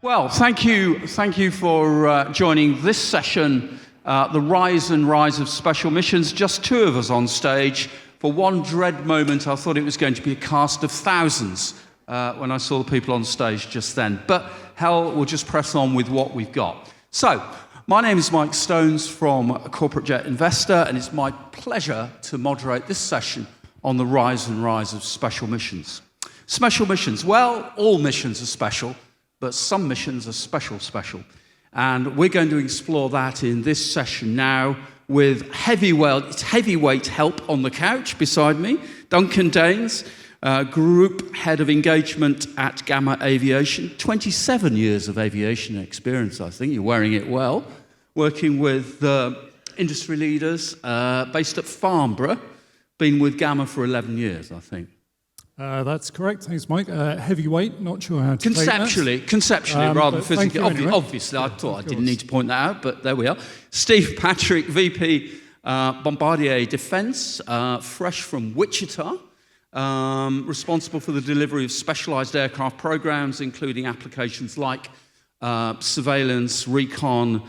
Well, thank you for joining this session, the Rise and Rise of Special Missions. Just two of us on stage. For one dread moment, I thought it was going to be a cast of thousands when I saw the people on stage just then. But hell, we'll just press on with what we've got. So, my name is Mike Stones from Corporate Jet Investor, and it's my pleasure to moderate this session on the Rise and Rise of Special Missions. Special missions, well, all missions are special, but some missions are special. And we're going to explore that in this session now with heavyweight help on the couch beside me, Duncan Daines, Group Head of Engagement at Gamma Aviation. 27 years of aviation experience, I think. You're wearing it well. Working with industry leaders based at Farnborough. Been with Gamma for 11 years, I think. That's correct. Thanks, Mike. Heavyweight, not sure how to Conceptually, rather than physically. Anyway. Obviously, I thought I didn't need to point that out, but there we are. Steve Patrick, VP Bombardier Defence, fresh from Wichita, responsible for the delivery of specialised aircraft programs, including applications like surveillance, recon,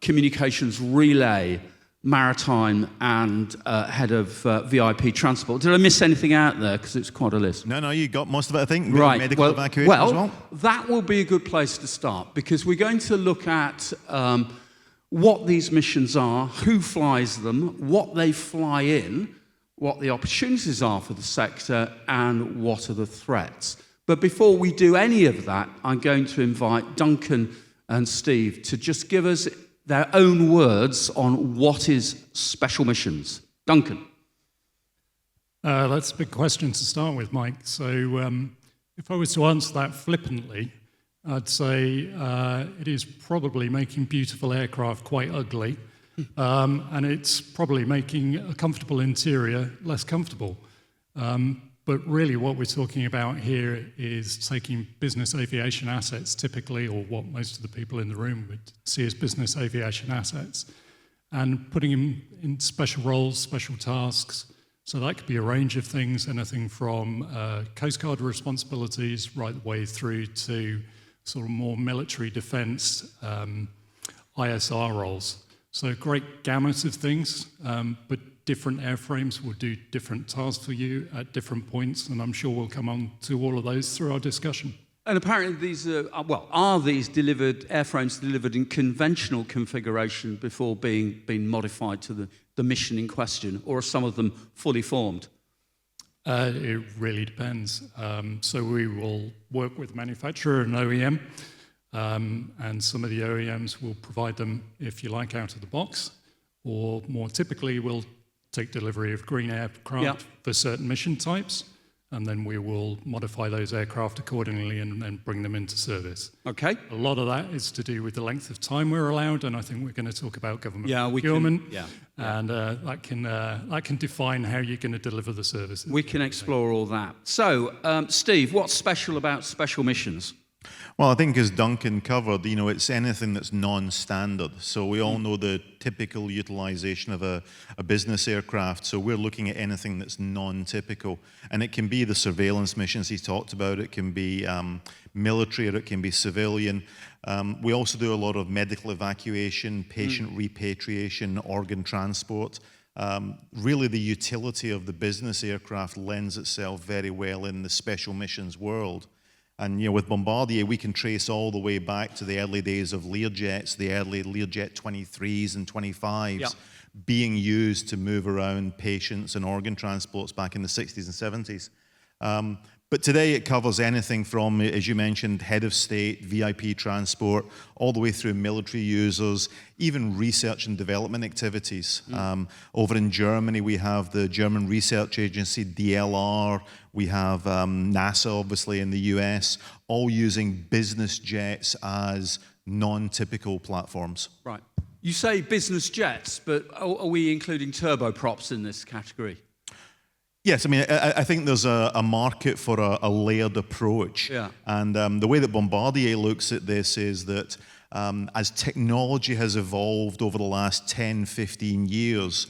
communications relay, maritime, and head of VIP transport. Did I miss anything out there? Because it's quite a list. No, you got most of it, I think. Right. Medical evacuation as well. That will be a good place to start, because we're going to look at what these missions are, who flies them, what they fly in, what the opportunities are for the sector, and what are the threats. But before we do any of that, I'm going to invite Duncan and Steve to just give us their own words on what is special missions. Duncan. That's a big question to start with, Mike. So if I was to answer that flippantly, I'd say it is probably making beautiful aircraft quite ugly, and it's probably making a comfortable interior less comfortable. But really what we're talking about here is taking business aviation assets typically, or what most of the people in the room would see as business aviation assets, and putting them in special roles, special tasks. So that could be a range of things, anything from Coast Guard responsibilities right the way through to sort of more military defense, ISR roles. So a great gamut of things, but different airframes will do different tasks for you at different points, and I'm sure we'll come on to all of those through our discussion. And apparently these are these airframes delivered in conventional configuration before being modified to the mission in question, or are some of them fully formed? It really depends. So we will work with manufacturer and OEM, and some of the OEMs will provide them, if you like, out of the box, or more typically we'll take delivery of green aircraft for certain mission types, and then we will modify those aircraft accordingly and bring them into service. Okay. A lot of that is to do with the length of time we're allowed, and I think we're going to talk about government procurement, and that can define how you're going to deliver the services. We can explore all that. So, Steve, what's special about special missions? Well, I think as Duncan covered, it's anything that's non-standard. So we all know the typical utilization of a business aircraft. So we're looking at anything that's non-typical. And it can be the surveillance missions he talked about. It can be military, or it can be civilian. We also do a lot of medical evacuation, patient repatriation, organ transport. Really, the utility of the business aircraft lends itself very well in the special missions world. And with Bombardier, we can trace all the way back to the early days of Learjets, the early Learjet 23s and 25s being used to move around patients and organ transports back in the 60s and 70s. But today it covers anything from, as you mentioned, head of state, VIP transport, all the way through military users, even research and development activities. Over in Germany, we have the German research agency, DLR. We have NASA, obviously, in the US, all using business jets as non-typical platforms. Right. You say business jets, but are we including turboprops in this category? Yes, I mean, I think there's a market for a layered approach. Yeah. And the way that Bombardier looks at this is that as technology has evolved over the last 10, 15 years,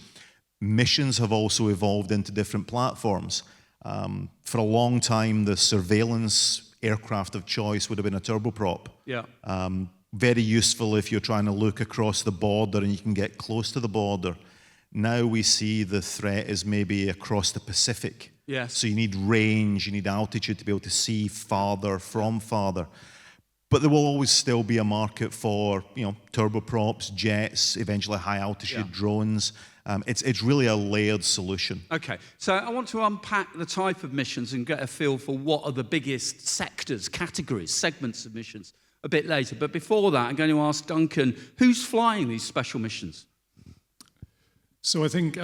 missions have also evolved into different platforms. For a long time, the surveillance aircraft of choice would have been a turboprop. Yeah. Very useful if you're trying to look across the border and you can get close to the border. Now we see the threat is maybe across the Pacific. Yes. So you need range, you need altitude to be able to see farther from farther. But there will always still be a market for, turboprops, jets, eventually high altitude drones. It's really a layered solution. Okay, so I want to unpack the type of missions and get a feel for what are the biggest sectors, categories, segments of missions a bit later. But before that, I'm going to ask Duncan, who's flying these special missions? So I think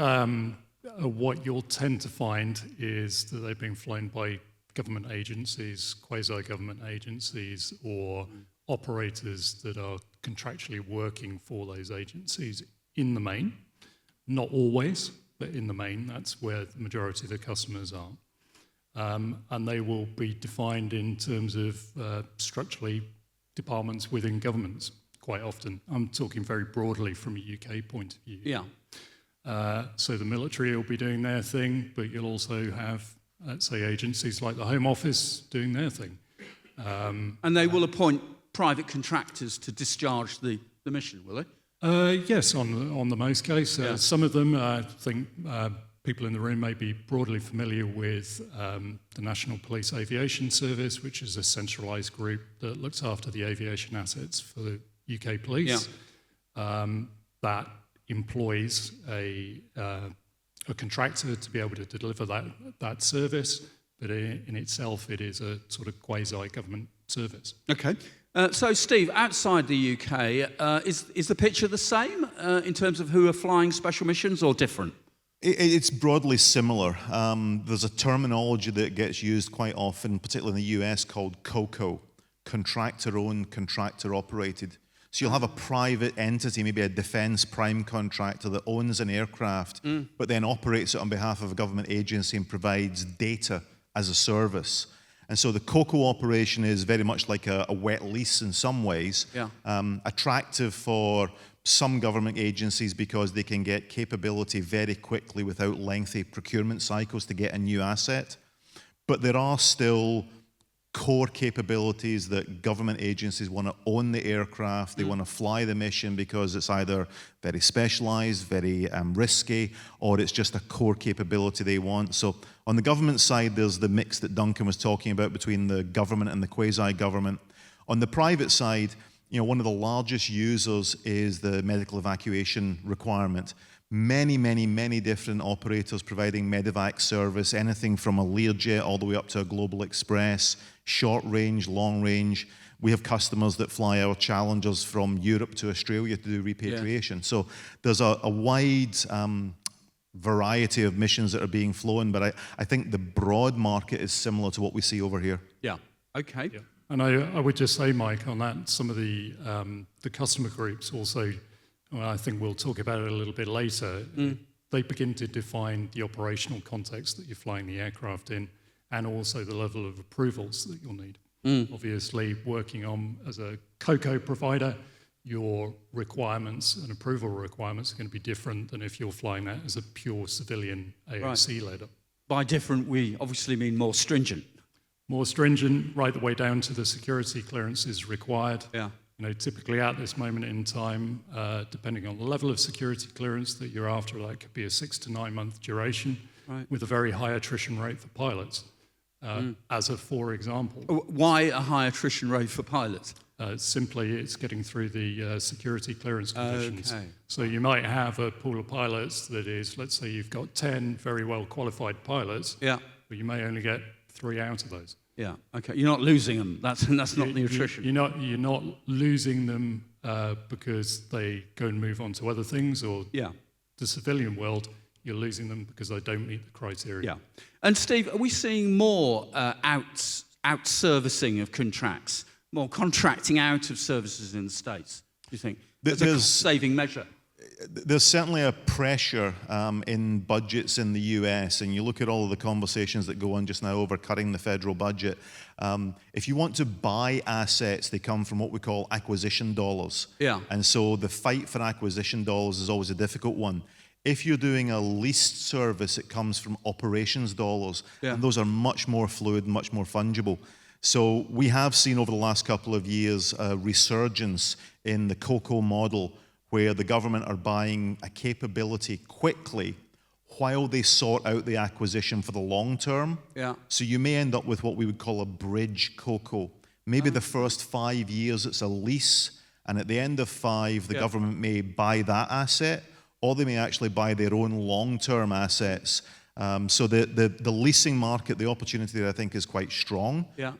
what you'll tend to find is that they've been flown by government agencies, quasi-government agencies, or operators that are contractually working for those agencies in the main. Not always, but in the main, that's where the majority of the customers are. And they will be defined in terms of structurally departments within governments quite often. I'm talking very broadly from a UK point of view. Yeah. So the military will be doing their thing, but you'll also have, let's say, agencies like the Home Office doing their thing. And they will appoint private contractors to discharge the mission, will they? Yes, on the most case. Some of them, I think people in the room may be broadly familiar with the National Police Aviation Service, which is a centralised group that looks after the aviation assets for the UK police. That employs a contractor to be able to deliver that service, but in itself it is a sort of quasi-government service. Okay. So, Steve, outside the UK, is the picture the same in terms of who are flying special missions or different? It's broadly similar. There's a terminology that gets used quite often, particularly in the US, called COCO, contractor-owned, contractor-operated. So you'll have a private entity, maybe a defence prime contractor that owns an aircraft, but then operates it on behalf of a government agency and provides data as a service. And so the COCO operation is very much like a wet lease in some ways, attractive for some government agencies because they can get capability very quickly without lengthy procurement cycles to get a new asset. But there are still core capabilities that government agencies want to own the aircraft, they want to fly the mission because it's either very specialized, very risky, or it's just a core capability they want. So on the government side, there's the mix that Duncan was talking about between the government and the quasi-government. On the private side, one of the largest users is the medical evacuation requirement. Many different operators providing medevac service, anything from a Learjet all the way up to a Global Express, short range, long range. We have customers that fly our Challengers from Europe to Australia to do repatriation. So there's a wide variety of missions that are being flown, but I think the broad market is similar to what we see over here. Yeah, okay. Yeah. And I would just say, Mike, on that, some of the customer groups also, well, I think we'll talk about it a little bit later, they begin to define the operational context that you're flying the aircraft in and also the level of approvals that you'll need. Obviously, working on as a COCO provider, your requirements and approval requirements are going to be different than if you're flying that as a pure civilian AOC-led. By different, we obviously mean more stringent. More stringent, right the way down to the security clearances required. Yeah. Typically at this moment in time, depending on the level of security clearance that you're after, that could be a 6 to 9 month duration with a very high attrition rate for pilots, as a for example. Why a high attrition rate for pilots? Simply, it's getting through the security clearance conditions. Okay. So you might have a pool of pilots that is, let's say you've got 10 very well qualified pilots, but you may only get 3 out of those. Yeah, okay. You're not losing them. That's not the attrition. You're not losing them because they go and move on to other things, or the civilian world, you're losing them because they don't meet the criteria. Yeah. And Steve, are we seeing more out-servicing of contracts, more contracting out of services in the States, do you think? As a cost-saving measure? There's certainly a pressure in budgets in the US, and you look at all of the conversations that go on just now over cutting the federal budget. If you want to buy assets, they come from what we call acquisition dollars. Yeah. And so the fight for acquisition dollars is always a difficult one. If you're doing a leased service, it comes from operations dollars, and those are much more fluid, much more fungible. So we have seen over the last couple of years a resurgence in the COCO model, where the government are buying a capability quickly while they sort out the acquisition for the long term. Yeah. So you may end up with what we would call a bridge COCO. Maybe the first 5 years it's a lease, and at the end of 5, the government may buy that asset, or they may actually buy their own long-term assets. So the leasing market, the opportunity there, I think, is quite strong. Yeah.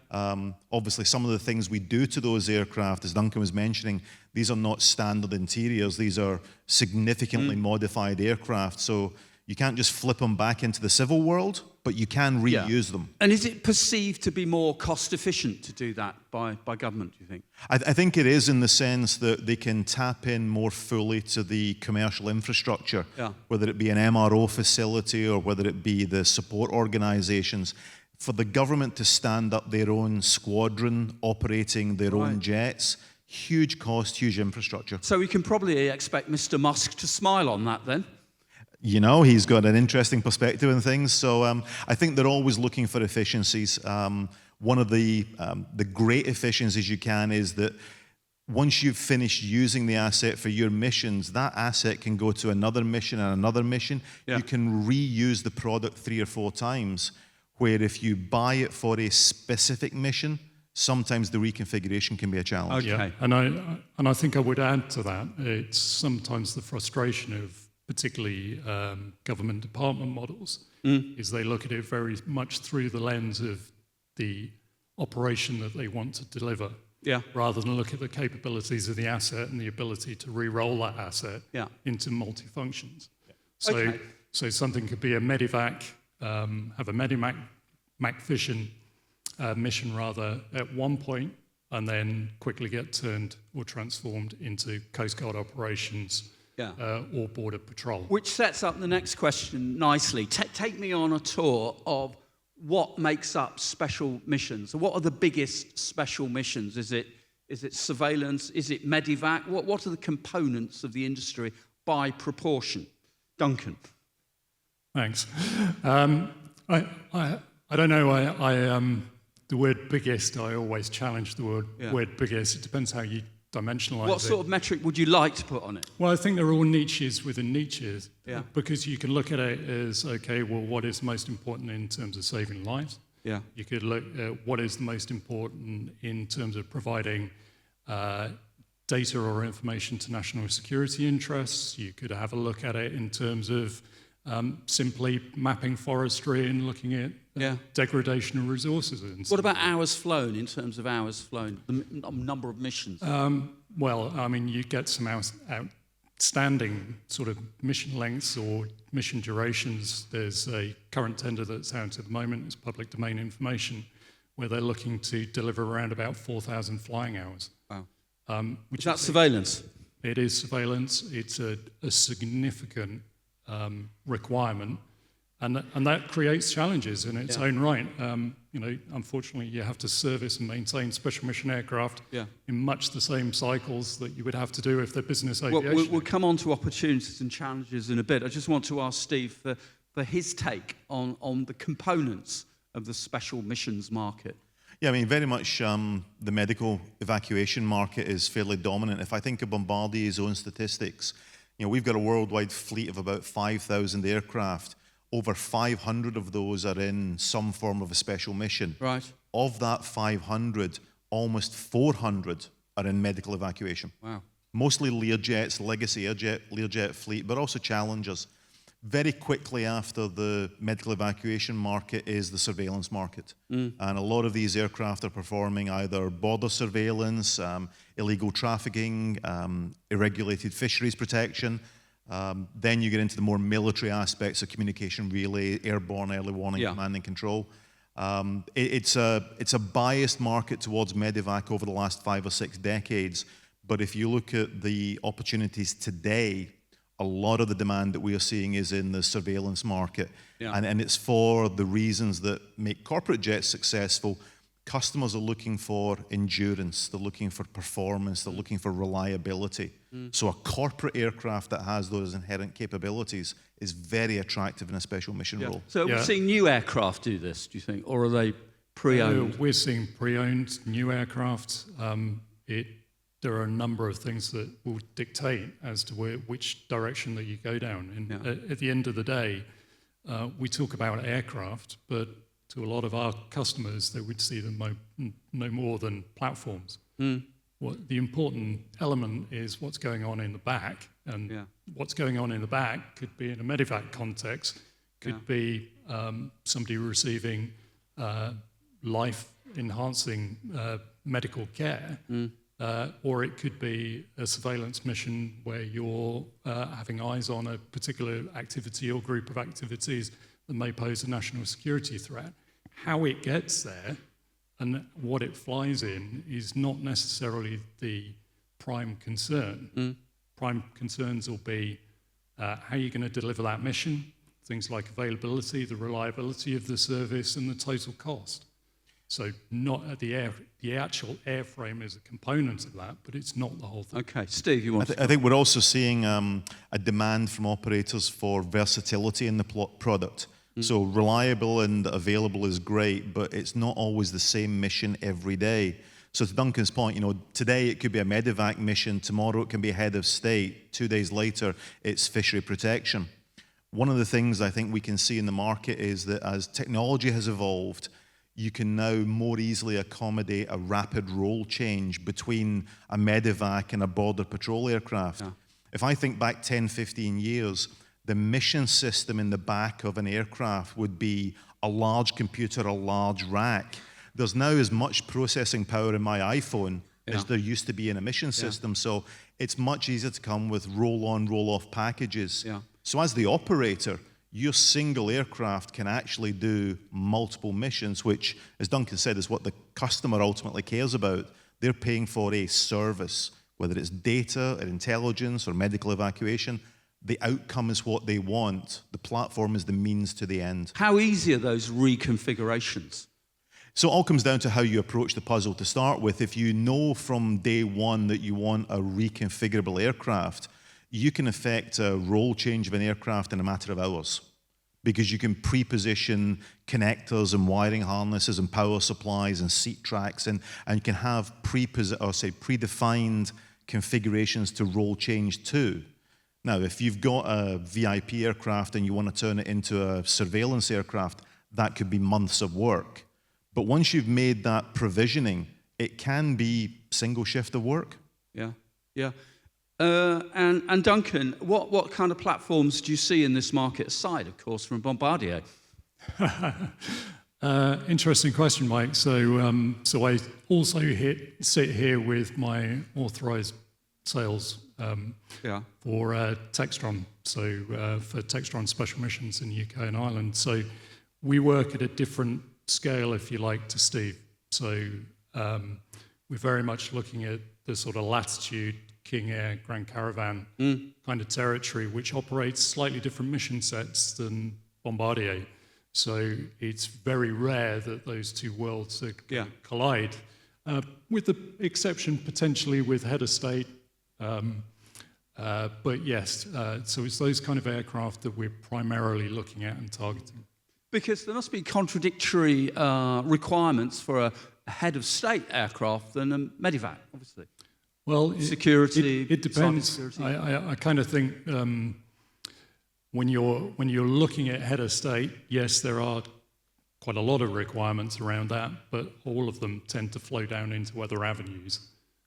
Obviously, some of the things we do to those aircraft, as Duncan was mentioning, these are not standard interiors. These are significantly modified aircraft. So you can't just flip them back into the civil world, but you can reuse them. And is it perceived to be more cost efficient to do that by government, do you think? I think it is, in the sense that they can tap in more fully to the commercial infrastructure, whether it be an MRO facility or whether it be the support organizations. For the government to stand up their own squadron operating their own jets, huge cost, huge infrastructure. So we can probably expect Mr. Musk to smile on that then. You know, he's got an interesting perspective on things. So I think they're always looking for efficiencies. One of the great efficiencies you can is that once you've finished using the asset for your missions, that asset can go to another mission and another mission. You can reuse the product 3 or 4 times, where if you buy it for a specific mission, sometimes the reconfiguration can be a challenge. Okay. Yeah. And I think I would add to that, it's sometimes the frustration of particularly government department models, is they look at it very much through the lens of the operation that they want to deliver, rather than look at the capabilities of the asset and the ability to re-roll that asset into multi-functions. So something could be a Medivac, have a Medivac MacVision mission rather at one point, and then quickly get turned or transformed into Coast Guard operations or Border Patrol. Which sets up the next question nicely. Take me on a tour of what makes up special missions. So what are the biggest special missions? Is it surveillance? Is it Medivac? What are the components of the industry by proportion? Duncan. Thanks. I don't know. The word biggest, I always challenge the word biggest. It depends how you dimensionalize it. What sort of metric would you like to put on it? Well, I think they're all niches within niches. Yeah. Because you can look at it as, okay, well, what is most important in terms of saving lives? Yeah. You could look at what is the most important in terms of providing data or information to national security interests. You could have a look at it in terms of simply mapping forestry and looking at degradation of resources. What about hours flown, in terms of hours flown, the number of missions? Well, I mean, you get some outstanding sort of mission lengths or mission durations. There's a current tender that's out at the moment, it's public domain information, where they're looking to deliver around about 4,000 flying hours. Wow. Is that surveillance? It is surveillance. It's a significant requirement, and that creates challenges in its own right. Unfortunately, you have to service and maintain special mission aircraft in much the same cycles that you would have to do if they're business aviation. We'll come on to opportunities and challenges in a bit. I just want to ask Steve for his take on the components of the special missions market. Yeah, I mean, very much the medical evacuation market is fairly dominant. If I think of Bombardier's own statistics, we've got a worldwide fleet of about 5,000 aircraft. Over 500 of those are in some form of a special mission. Right. Of that 500, almost 400 are in medical evacuation. Wow. Mostly Learjets, legacy Learjet fleet, but also Challengers. Very quickly after the medical evacuation market is the surveillance market. And a lot of these aircraft are performing either border surveillance, illegal trafficking, irregulated fisheries protection. Then you get into the more military aspects of communication relay, airborne early warning, command and control. It's a biased market towards Medivac over the last 5 or 6 decades. But if you look at the opportunities today, a lot of the demand that we are seeing is in the surveillance market. And it's for the reasons that make corporate jets successful. Customers are looking for endurance, they're looking for performance, they're looking for reliability. So a corporate aircraft that has those inherent capabilities is very attractive in a special mission role. So are we seeing new aircraft do this, do you think? Or are they pre-owned? We're seeing pre-owned new aircraft. There are a number of things that will dictate as to which direction that you go down. And at the end of the day, we talk about aircraft, but to a lot of our customers, they would see them no more than platforms. What the important element is what's going on in the back, and what's going on in the back could be in a medevac context, could be somebody receiving life-enhancing medical care, or it could be a surveillance mission where you're having eyes on a particular activity or group of activities that may pose a national security threat. How it gets there and what it flies in is not necessarily the prime concern. Prime concerns will be how you're going to deliver that mission, things like availability, the reliability of the service, and the total cost. So not at the actual airframe is a component of that, but it's not the whole thing. Okay, Steve, you want I think we're also seeing a demand from operators for versatility in the product. So reliable and available is great, but it's not always the same mission every day. So to Duncan's point, today it could be a medevac mission, tomorrow it can be a head of state, 2 days later it's fishery protection. One of the things I think we can see in the market is that as technology has evolved, you can now more easily accommodate a rapid role change between a medevac and a border patrol aircraft. If I think back 10, 15 years, the mission system in the back of an aircraft would be a large computer, a large rack. There's now as much processing power in my iPhone as there used to be in a mission system. So it's much easier to come with roll-on, roll-off packages. So as the operator, your single aircraft can actually do multiple missions, which, as Duncan said, is what the customer ultimately cares about. They're paying for a service, whether it's data or intelligence or medical evacuation. The outcome is what they want. The platform is the means to the end. How easy are those reconfigurations? So it all comes down to how you approach the puzzle to start with. If you know from day one that you want a reconfigurable aircraft, you can effect a role change of an aircraft in a matter of hours, because you can pre-position connectors and wiring harnesses and power supplies and seat tracks, and you can have predefined configurations to role change to. Now, if you've got a VIP aircraft and you want to turn it into a surveillance aircraft, that could be months of work. But once you've made that provisioning, it can be single shift of work. And Duncan, what kind of platforms do you see in this market aside, of course, from Bombardier? Interesting question, Mike. So I also sit here with my authorized sales for Textron, for Textron Special Missions in the UK and Ireland. So we work at a different scale, if you like, to Steve. So we're very much looking at the sort of Latitude, King Air, Grand Caravan kind of territory, which operates slightly different mission sets than Bombardier. So it's very rare that those two worlds collide, with the exception potentially with head of state. But yes, so it's those kind of aircraft that we're primarily looking at and targeting. Because there must be contradictory requirements for a head of state aircraft than a medevac, obviously. Well, security, it depends. I kind of think when you're looking at head of state, yes, there are quite a lot of requirements around that, but all of them tend to flow down into other avenues.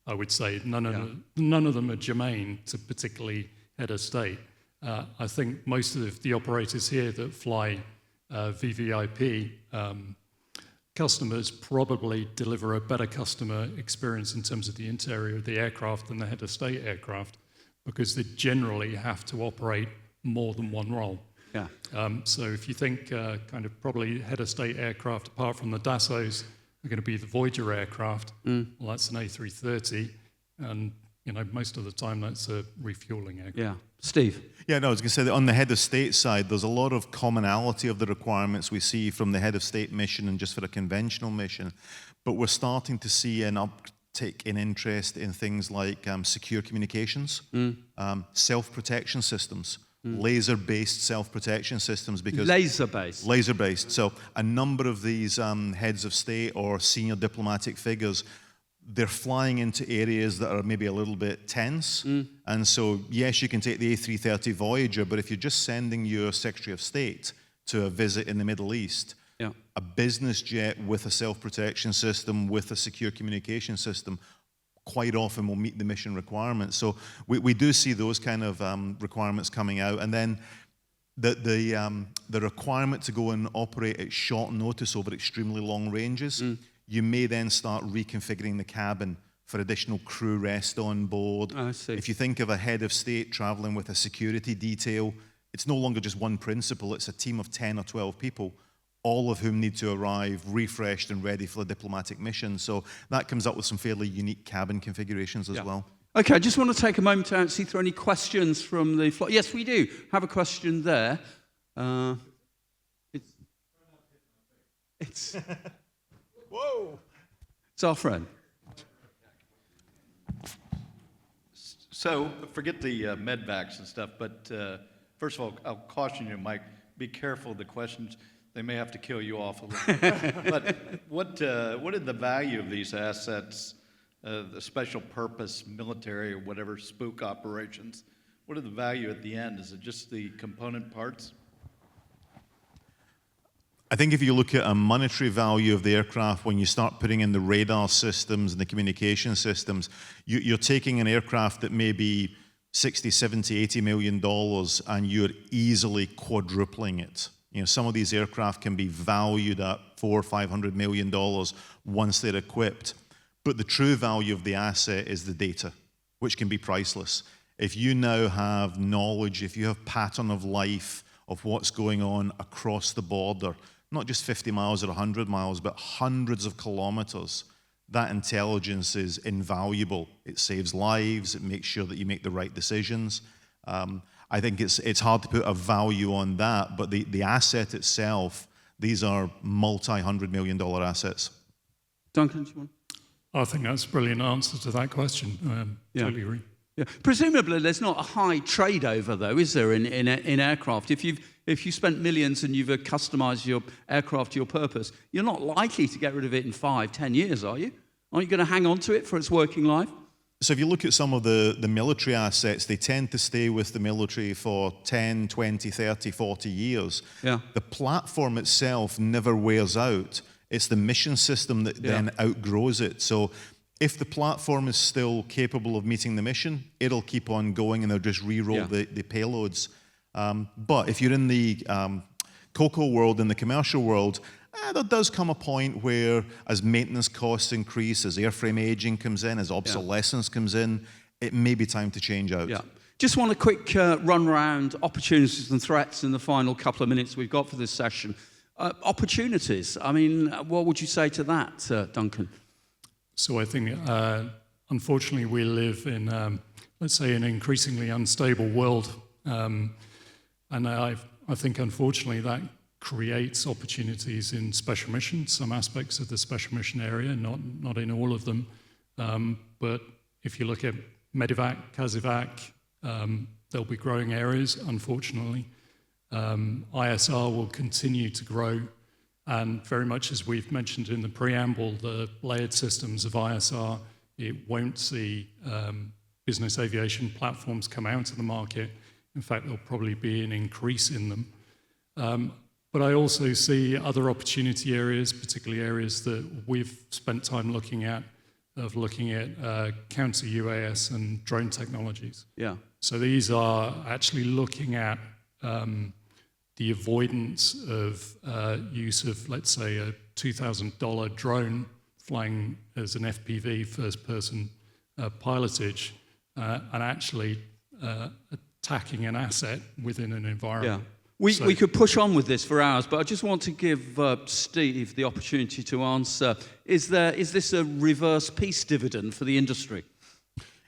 I would say none of them are germane to particularly head of state. I think most of the operators here that fly VVIP customers probably deliver a better customer experience in terms of the interior of the aircraft than the head of state aircraft, because they generally have to operate more than one role. So if you think kind of probably head of state aircraft, apart from the Dassaults, are going to be the Voyager aircraft. Well, that's an A330, and most of the time that's a refueling aircraft. Steve? Yeah, no, I was going to say that on the head of state side, there's a lot of commonality of the requirements we see from the head of state mission and just for a conventional mission. But we're starting to see an uptick in interest in things like secure communications, self-protection systems. laser-based self-protection systems because Laser-based. laser-based. So a number of these heads of state or senior diplomatic figures, they're flying into areas that are maybe a little bit tense. And so, yes, you can take the A330 Voyager, but if you're just sending your Secretary of State to a visit in the Middle East, Yeah. a business jet with a self-protection system, with a secure communication system, quite often will meet the mission requirements. So we do see those kind of requirements coming out. And then the requirement to go and operate at short notice over extremely long ranges, you may then start reconfiguring the cabin for additional crew rest on board. I see. If you think of a head of state traveling with a security detail, it's no longer just one principal, it's a team of 10 or 12 people, all of whom need to arrive refreshed and ready for the diplomatic mission. So that comes up with some fairly unique cabin configurations as well. Okay, I just want to take a moment to see if there are any questions from the floor. Yes, we do have a question there. It's Whoa! It's our friend. So forget the medvacs and stuff, but first of all, I'll caution you, Mike, be careful of the questions. They may have to kill you off a little bit. But what is the value of these assets, the special purpose military or whatever spook operations? What are the value at the end? Is it just the component parts? I think if you look at a monetary value of the aircraft, when you start putting in the radar systems and the communication systems, you're taking an aircraft that may be 60, 70, 80 million dollars, and you're easily quadrupling it. You know, some of these aircraft can be valued at $400 or $500 million once they're equipped. But the true value of the asset is the data, which can be priceless. If you now have knowledge, if you have pattern of life of what's going on across the border, not just 50 miles or 100 miles, but hundreds of kilometers, that intelligence is invaluable. It saves lives. It makes sure that you make the right decisions. I think it's hard to put a value on that, but the asset itself, these are multi-$100 million assets. Duncan, do you want? I think that's a brilliant answer to that question. Totally agree. Yeah. Presumably, there's not a high trade over, though, is there, in aircraft? If you spent millions and you've customized your aircraft to your purpose, you're not likely to get rid of it in 5, 10 years, are you? Aren't you going to hang on to it for its working life? So if you look at some of the military assets, they tend to stay with the military for 10, 20, 30, 40 years. Yeah. The platform itself never wears out. It's the mission system that then outgrows it. So if the platform is still capable of meeting the mission, it'll keep on going and they'll just re-roll the payloads. But if you're in the COCO world, in the commercial world, there does come a point where as maintenance costs increase, as airframe aging comes in, as obsolescence comes in, it may be time to change out. Yeah. Just want a quick run round opportunities and threats in the final couple of minutes we've got for this session. Opportunities, I mean, what would you say to that, Duncan? So I think, unfortunately, we live in, let's say, an increasingly unstable world. And I think, unfortunately, that creates opportunities in special missions, some aspects of the special mission area, not in all of them. But if you look at Medivac, CASEVAC, there'll be growing areas, unfortunately. ISR will continue to grow. And very much as we've mentioned in the preamble, the layered systems of ISR, it won't see business aviation platforms come out of the market. In fact, there'll probably be an increase in them. But I also see other opportunity areas, particularly areas that we've spent time looking at counter-UAS and drone technologies. Yeah. So these are actually looking at the avoidance of use of, let's say, a $2,000 drone flying as an FPV, first-person pilotage, and actually attacking an asset within an environment. Yeah. We could push on with this for hours, but I just want to give Steve the opportunity to answer. Is this a reverse peace dividend for the industry?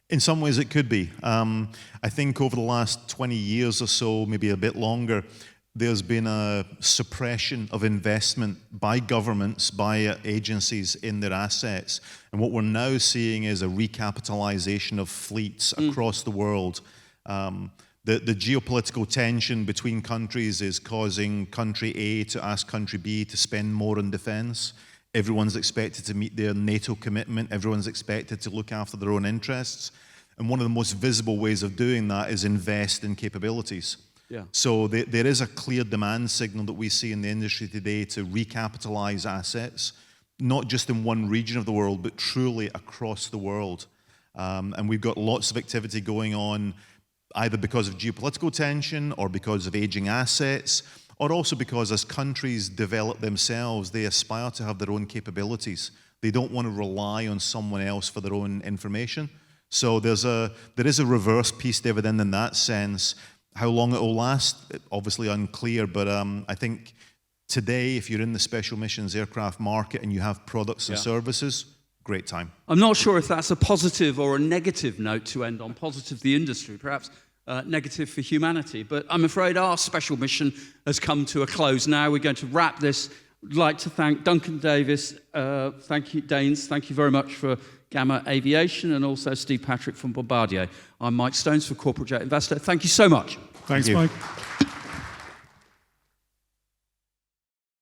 In some ways, it could be. I think over the last 20 years or so, maybe a bit longer, there's been a suppression of investment by governments, by agencies in their assets. And what we're now seeing is a recapitalization of fleets across the world. the geopolitical tension between countries is causing country A to ask country B to spend more on defense. Everyone's expected to meet their NATO commitment. Everyone's expected to look after their own interests. And one of the most visible ways of doing that is invest in capabilities. Yeah. So there is a clear demand signal that we see in the industry today to recapitalize assets, not just in one region of the world, but truly across the world. And we've got lots of activity going on, either because of geopolitical tension or because of aging assets, or also because as countries develop themselves, they aspire to have their own capabilities. They don't want to rely on someone else for their own information. So there is a reverse peace dividend in that sense. How long it will last, obviously unclear, but I think today, if you're in the special missions aircraft market and you have products and services, great time. I'm not sure if that's a positive or a negative note to end on. Positive for the industry, perhaps negative for humanity. But I'm afraid our special mission has come to a close now. We're going to wrap this. I'd like to thank Duncan Davies. Thank you, Danes. Thank you very much for Gamma Aviation, and also Steve Patrick from Bombardier. I'm Mike Stones for Corporate Jet Investor. Thank you so much. Thanks, Thank you. Mike.